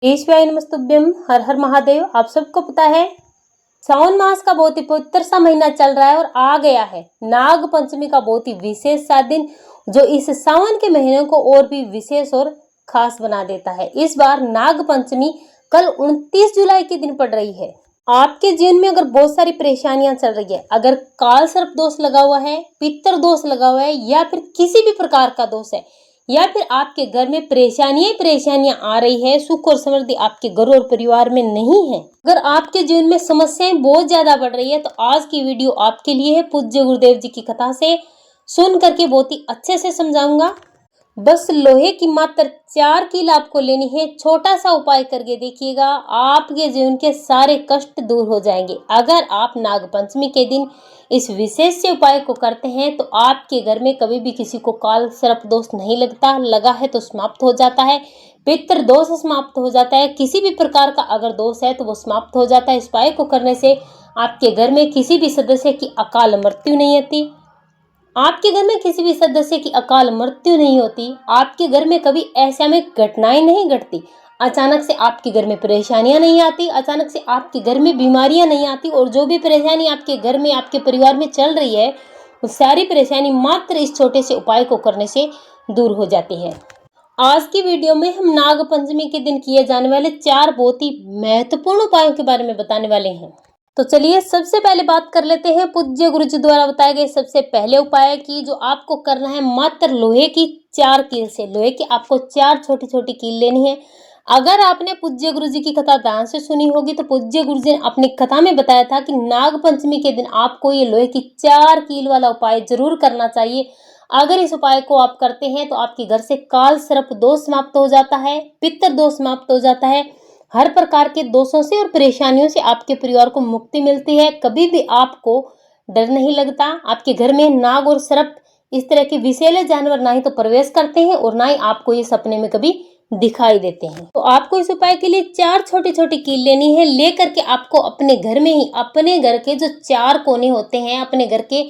ईश्वराय नमस्तुभ्यम। हर हर महादेव। आप सबको पता है सावन मास का बहुत ही पवित्र सा महीना चल रहा है और आ गया है नाग पंचमी का बहुत ही विशेष सा दिन, जो इस सावन के महीने को और भी विशेष और खास बना देता है। इस बार नाग पंचमी कल 29 जुलाई के दिन पड़ रही है। आपके जीवन में अगर बहुत सारी परेशानियां चल रही है, अगर काल सर्प दोष लगा हुआ है, पितर दोष लगा हुआ है, या फिर किसी भी प्रकार का दोष है, या फिर आपके घर में परेशानियां आ रही है, सुख और समृद्धि आपके घर और परिवार में नहीं है, अगर आपके जीवन में समस्याएं बहुत ज्यादा बढ़ रही है, तो आज की वीडियो आपके लिए है। पूज्य गुरुदेव जी की कथा से सुन करके बहुत ही अच्छे से समझाऊंगा। बस लोहे की मात्र 4 कील आपको लेनी है। छोटा सा उपाय करके देखिएगा, आपके जीवन के सारे कष्ट दूर हो जाएंगे। अगर आप नाग पंचमी के दिन इस विशेष से उपाय को करते हैं तो आपके घर में कभी भी किसी को काल सर्प दोष नहीं लगता, लगा है तो समाप्त हो जाता है, पितृ दोष समाप्त हो जाता है, किसी भी प्रकार का अगर दोष है तो वो समाप्त हो जाता है। इस उपाय को करने से आपके घर में किसी भी सदस्य की अकाल मृत्यु नहीं होती, आपके घर में किसी भी सदस्य की अकाल मृत्यु नहीं होती, आपके घर में कभी ऐसे में घटनाएं नहीं घटती, अचानक से आपके घर में परेशानियां नहीं आती, अचानक से आपके घर में बीमारियां नहीं आती, और जो भी परेशानी आपके घर में आपके परिवार में चल रही है वो सारी परेशानी मात्र इस छोटे से उपाय को करने से दूर हो जाती है। आज की वीडियो में हम नाग पंचमी के दिन किए जाने वाले 4 बहुत ही महत्वपूर्ण उपायों के बारे में बताने वाले हैं। तो चलिए सबसे पहले बात कर लेते हैं पूज्य गुरु जी द्वारा बताए गए सबसे पहले उपाय की, जो आपको करना है मात्र लोहे की 4 कील से। लोहे की आपको 4 छोटी छोटी कील लेनी है। अगर आपने पूज्य गुरु जी की कथा ध्यान से सुनी होगी तो पूज्य गुरु जी ने अपनी कथा में बताया था कि नाग पंचमी के दिन आपको ये लोहे की 4 कील वाला उपाय जरूर करना चाहिए। अगर इस उपाय को आप करते हैं तो आपके घर से काल सर्प दोष समाप्त हो जाता है, पितर दोष समाप्त हो जाता है, हर प्रकार के दोषों से और परेशानियों से आपके परिवार को मुक्ति मिलती है। कभी भी आपको डर नहीं लगता। आपके घर में नाग और सर्प इस तरह के विषैले जानवर ना ही तो प्रवेश करते हैं और ना ही आपको ये सपने में कभी दिखाई देते हैं। तो आपको इस उपाय के लिए 4 छोटी छोटी कील लेनी है। लेकर के आपको अपने घर में ही, अपने घर के जो 4 कोने होते हैं, अपने घर के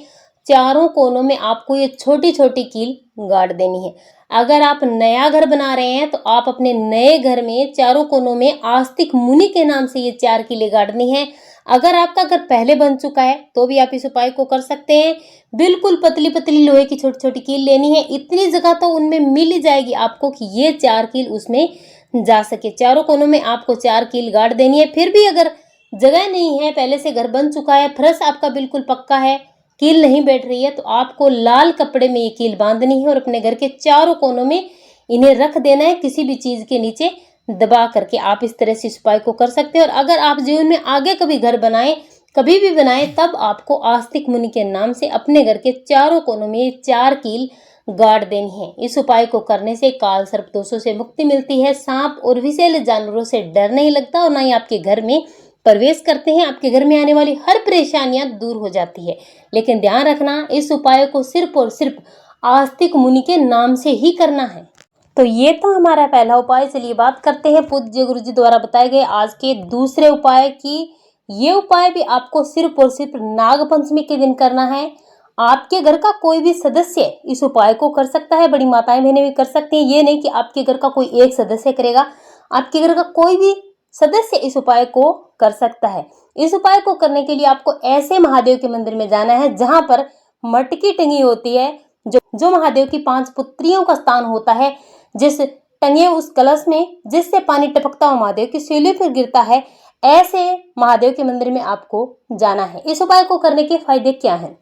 चारों कोनों में आपको ये छोटी छोटी कील गाड़ देनी है। अगर आप नया घर बना रहे हैं तो आप अपने नए घर में चारों कोनों में आस्तिक मुनि के नाम से ये 4 कीलें गाड़नी है। अगर आपका घर पहले बन चुका है तो भी आप इस उपाय को कर सकते हैं। बिल्कुल पतली पतली लोहे की छोटी छोटी कील लेनी है। इतनी जगह तो उनमें मिल ही जाएगी आपको कि ये 4 कील उसमें जा सके। चारों कोनों में आपको 4 कील गाड़ देनी है। फिर भी अगर जगह नहीं है, पहले से घर बन चुका है, फर्श आपका बिल्कुल पक्का है, कील नहीं बैठ रही है, तो आपको लाल कपड़े में ये कील बांधनी है और अपने घर के चारों कोनों में इन्हें रख देना है, किसी भी चीज के नीचे दबा करके। आप इस तरह से इस उपाय को कर सकते हैं। और अगर आप जीवन में आगे कभी घर बनाए, कभी भी बनाए, तब आपको आस्तिक मुनि के नाम से अपने घर के चारों कोनों में 4 कील गाड़ देनी है। इस उपाय को करने से काल सर्प दोषों से मुक्ति मिलती है, सांप और विषैले जानवरों से डर नहीं लगता और ना ही आपके घर में प्रवेश करते हैं। आपके घर में आने वाली हर परेशानियां दूर हो जाती है। लेकिन ध्यान रखना, इस उपाय को सिर्फ और सिर्फ आस्तिक मुनि के नाम से ही करना है। तो ये था हमारा पहला उपाय। चलिए बात करते हैं पूज्य गुरु जी द्वारा बताए गए आज के दूसरे उपाय की। ये उपाय भी आपको सिर्फ और सिर्फ नाग पंचमी के दिन करना है। आपके घर का कोई भी सदस्य इस उपाय को कर सकता है, बड़ी माताएं बहनें भी कर सकती हैं। ये नहीं कि आपके घर का कोई एक सदस्य करेगा, आपके घर का कोई भी सदस्य इस उपाय को कर सकता है। इस उपाय को करने के लिए आपको ऐसे महादेव के मंदिर में जाना है जहां पर मटकी टंगी होती है, जो महादेव की 5 पुत्रियों का स्थान होता है, जिस टंगे उस कलश में जिससे पानी टपकता हुआ महादेव की शैली पर गिरता है, ऐसे महादेव के मंदिर में आपको जाना है। इस उपाय को करने के फायदे क्या हैं?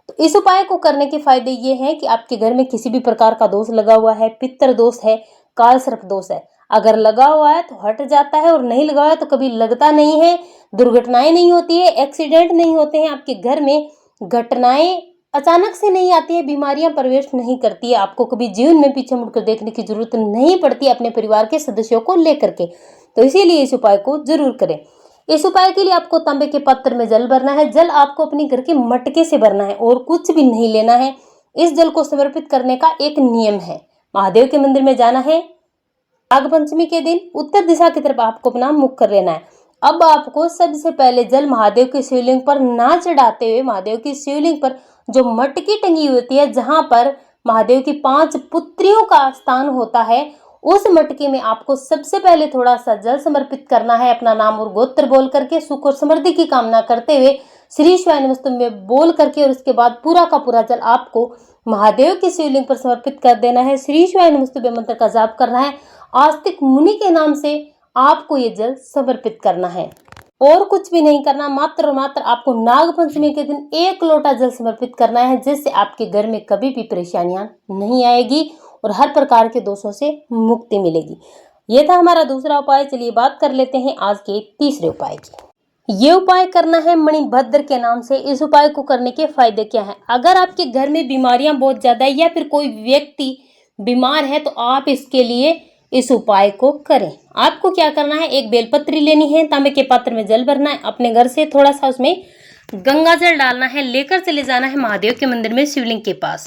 तो इस उपाय को करने के फायदे ये हैं कि आपके घर में किसी भी प्रकार का दोष लगा हुआ है, पितृ दोष है, काल सर्प दोष है, अगर लगा हुआ है तो हट जाता है, और नहीं लगा हुआ है तो कभी लगता नहीं है, दुर्घटनाएं नहीं होती है, एक्सीडेंट नहीं होते हैं, आपके घर में घटनाएं अचानक से नहीं आती है, बीमारियां प्रवेश नहीं करती है, आपको कभी जीवन में पीछे मुड़कर देखने की जरूरत नहीं पड़ती अपने परिवार के सदस्यों को लेकर के। तो इसीलिए इस उपाय को जरूर करें। इस उपाय के लिए आपको तांबे के पात्र में जल भरना है। जल आपको अपने घर के मटके से भरना है और कुछ भी नहीं लेना है। इस जल को समर्पित करने का एक नियम है। महादेव के मंदिर में जाना है, नाग पंचमी के दिन उत्तर दिशा की तरफ आपको अपना मुख कर लेना है। अब आपको सबसे पहले जल महादेव की शिवलिंग पर ना चढ़ाते हुए, महादेव की शिवलिंग पर जो मटकी टंगी होती है, जहां पर महादेव की 5 पुत्रियों का स्थान होता है, उस मटके में आपको सबसे पहले थोड़ा सा जल समर्पित करना है, अपना नाम और गोत्र बोल करके, सुख और समृद्धि की कामना करते हुए श्री शिवाय नमस्तुभ्यं बोल करके, और उसके बाद पूरा का पूरा जल आपको महादेव की शिवलिंग पर समर्पित कर देना है। श्री शिवाय नमस्तुभ्यं मंत्र का जाप करना है। आस्तिक मुनि के नाम से आपको ये जल समर्पित करना है और कुछ भी नहीं करना। मात्र और मात्र आपको नाग पंचमी के दिन 1 लोटा जल समर्पित करना है, जिससे आपके घर में कभी भी परेशानियां नहीं आएगी और हर प्रकार के दोषों से मुक्ति मिलेगी। ये था हमारा दूसरा उपाय। चलिए बात कर लेते हैं आज के तीसरे उपाय की। ये उपाय करना है मणिभद्र के नाम से। इस उपाय को करने के फायदे क्या हैं? अगर आपके घर में बीमारियां बहुत ज्यादा है या फिर कोई व्यक्ति बीमार है तो आप इसके लिए इस उपाय को करें। आपको क्या करना है, एक बेलपत्री लेनी है, तांबे के पात्र में जल भरना है, अपने घर से थोड़ा सा उसमें गंगा जल डालना है, लेकर चले जाना है महादेव के मंदिर में शिवलिंग के पास।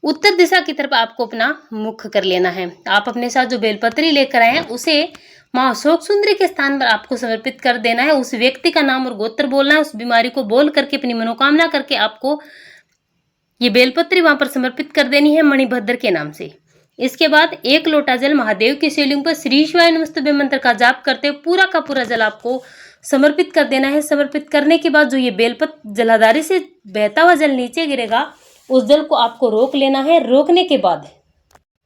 उत्तर दिशा की तरफ आपको अपना मुख कर लेना है। आप अपने साथ जो बेलपत्री लेकर आए हैं उसे माँ अशोक सुंदरी के स्थान पर आपको समर्पित कर देना है। उस व्यक्ति का नाम और गोत्र बोलना है, उस बीमारी को बोल करके अपनी मनोकामना करके आपको ये बेलपत्री वहां पर समर्पित कर देनी है मणिभद्र के नाम से। इसके बाद 1 लोटा जल महादेव की शिवलिंग पर श्री शिवाय नमस्तुभ्यं मंत्र का जाप करते हुए पूरा का पूरा जल आपको समर्पित कर देना है। समर्पित करने के बाद जो ये बेलपत्र जलाधारी से बहता हुआ जल नीचे गिरेगा, उस जल को आपको रोक लेना है। रोकने के बाद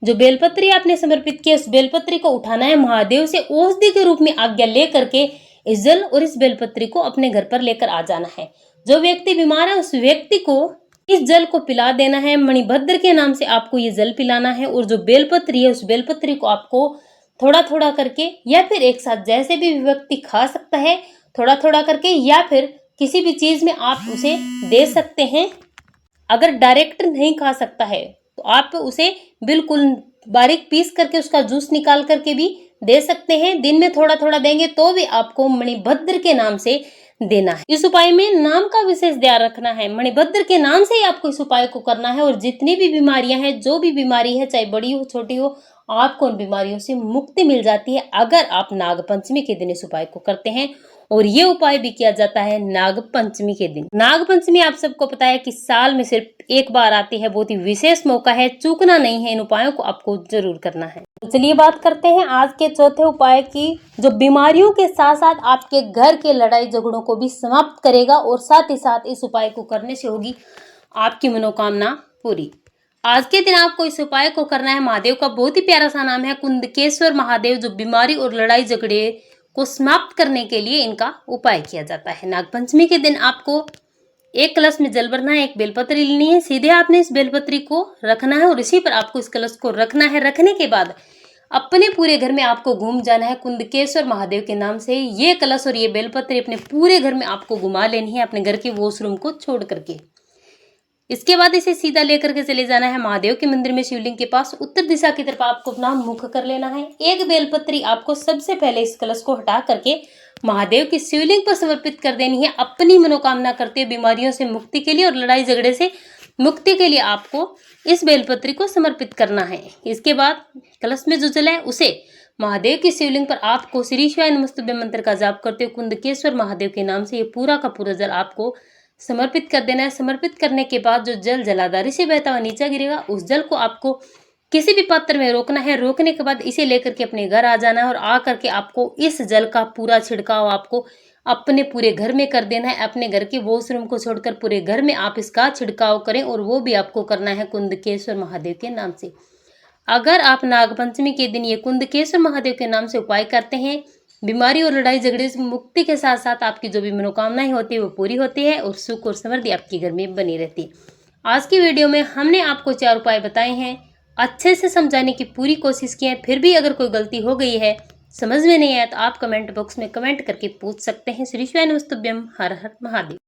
जो बेलपत्री आपने समर्पित किया, उस बेलपत्री को उठाना है, महादेव से औषधि के रूप में आज्ञा ले करके इस जल और इस बेलपत्री को अपने घर पर लेकर आ जाना है। जो व्यक्ति बीमार है उस व्यक्ति को इस जल को पिला देना है। मणिभद्र के नाम से आपको ये जल पिलाना है और जो बेलपत्री है उस बेलपत्री को आपको थोड़ा थोड़ा करके या फिर एक साथ, जैसे भी व्यक्ति खा सकता है, थोड़ा थोड़ा करके या फिर किसी भी चीज में आप उसे दे सकते हैं। अगर डायरेक्ट नहीं खा सकता है तो आप उसे बिल्कुल बारीक पीस करके उसका जूस निकाल करके भी दे सकते हैं। दिन में थोड़ा थोड़ा देंगे तो भी आपको मणिभद्र के नाम से देना है। इस उपाय में नाम का विशेष ध्यान रखना है। मणिभद्र के नाम से ही आपको इस उपाय को करना है और जितनी भी बीमारियां हैं, जो भी बीमारी है, चाहे बड़ी हो छोटी हो, आपको उन बीमारियों से मुक्ति मिल जाती है अगर आप नाग पंचमी के दिन इस उपाय को करते हैं। और ये उपाय भी किया जाता है नाग पंचमी के दिन। नाग पंचमी आप सबको पता है कि साल में सिर्फ एक बार आती है, बहुत ही विशेष मौका है, चूकना नहीं है। इन उपायों को आपको जरूर करना है। तो चलिए बात करते हैं आज के चौथे उपाय की, जो बीमारियों के साथ साथ आपके घर के लड़ाई झगड़ों को भी समाप्त करेगा और साथ ही साथ इस उपाय को करने से होगी आपकी मनोकामना पूरी। आज के दिन आपको इस उपाय को करना है। महादेव का बहुत ही प्यारा सा नाम है कुंदकेश्वर महादेव, जो बीमारी और लड़ाई झगड़े को समाप्त करने के लिए इनका उपाय किया जाता है। नागपंचमी के दिन आपको एक कलश में जल भरना है, एक बेलपत्री लेनी है, सीधे आपने इस बेलपत्री को रखना है और इसी पर आपको इस कलश को रखना है। रखने के बाद अपने पूरे घर में आपको घूम जाना है कुंदकेश्वर महादेव के नाम से। ये कलश और ये बेलपत्री अपने पूरे घर में आपको घुमा लेनी है, अपने घर के वॉशरूम को छोड़ करके। इसके बाद इसे सीधा लेकर के चले जाना है महादेव के मंदिर में शिवलिंग के पास। उत्तर दिशा की तरफ आपको अपना मुख कर लेना है। एक बेलपत्री आपको सबसे पहले इस कलश को हटा करके महादेव की शिवलिंग पर समर्पित कर देनी है, अपनी मनोकामना करते हुए बीमारियों से मुक्ति के लिए और लड़ाई झगड़े से मुक्ति के लिए आपको इस बेलपत्री को समर्पित करना है। इसके बाद कलश में जो जल है उसे महादेव की शिवलिंग पर आपको श्री शिवाय नमस्तुभ्यं मंत्र का जाप करते हुए कुंदकेश्वर महादेव के नाम से ये पूरा का पूरा जल आपको समर्पित कर देना है। समर्पित करने के बाद जो जल जलाधारी से बहता हुआ नीचे गिरेगा, उस जल को आपको किसी भी पात्र में रोकना है। रोकने के बाद इसे लेकर के अपने घर आ जाना है और आ करके आपको इस जल का पूरा छिड़काव आपको अपने पूरे घर में कर देना है। अपने घर के वॉशरूम को छोड़कर पूरे घर में आप इसका छिड़काव करें और वो भी आपको करना है कुंदकेश्वर महादेव के नाम से। अगर आप नागपंचमी के दिन ये कुंदकेश्वर महादेव के नाम से उपाय करते हैं, बीमारी और लड़ाई झगड़े से मुक्ति के साथ साथ आपकी जो भी मनोकामनाएं होती है वो पूरी होती है और सुख और समृद्धि आपके घर में बनी रहती है। आज की वीडियो में हमने आपको 4 उपाय बताए हैं, अच्छे से समझाने की पूरी कोशिश की है। फिर भी अगर कोई गलती हो गई है, समझ में नहीं आया, तो आप कमेंट बॉक्स में कमेंट करके पूछ सकते हैं। श्री शिवाय नमस्तुभ्यं। हर हर महादेव।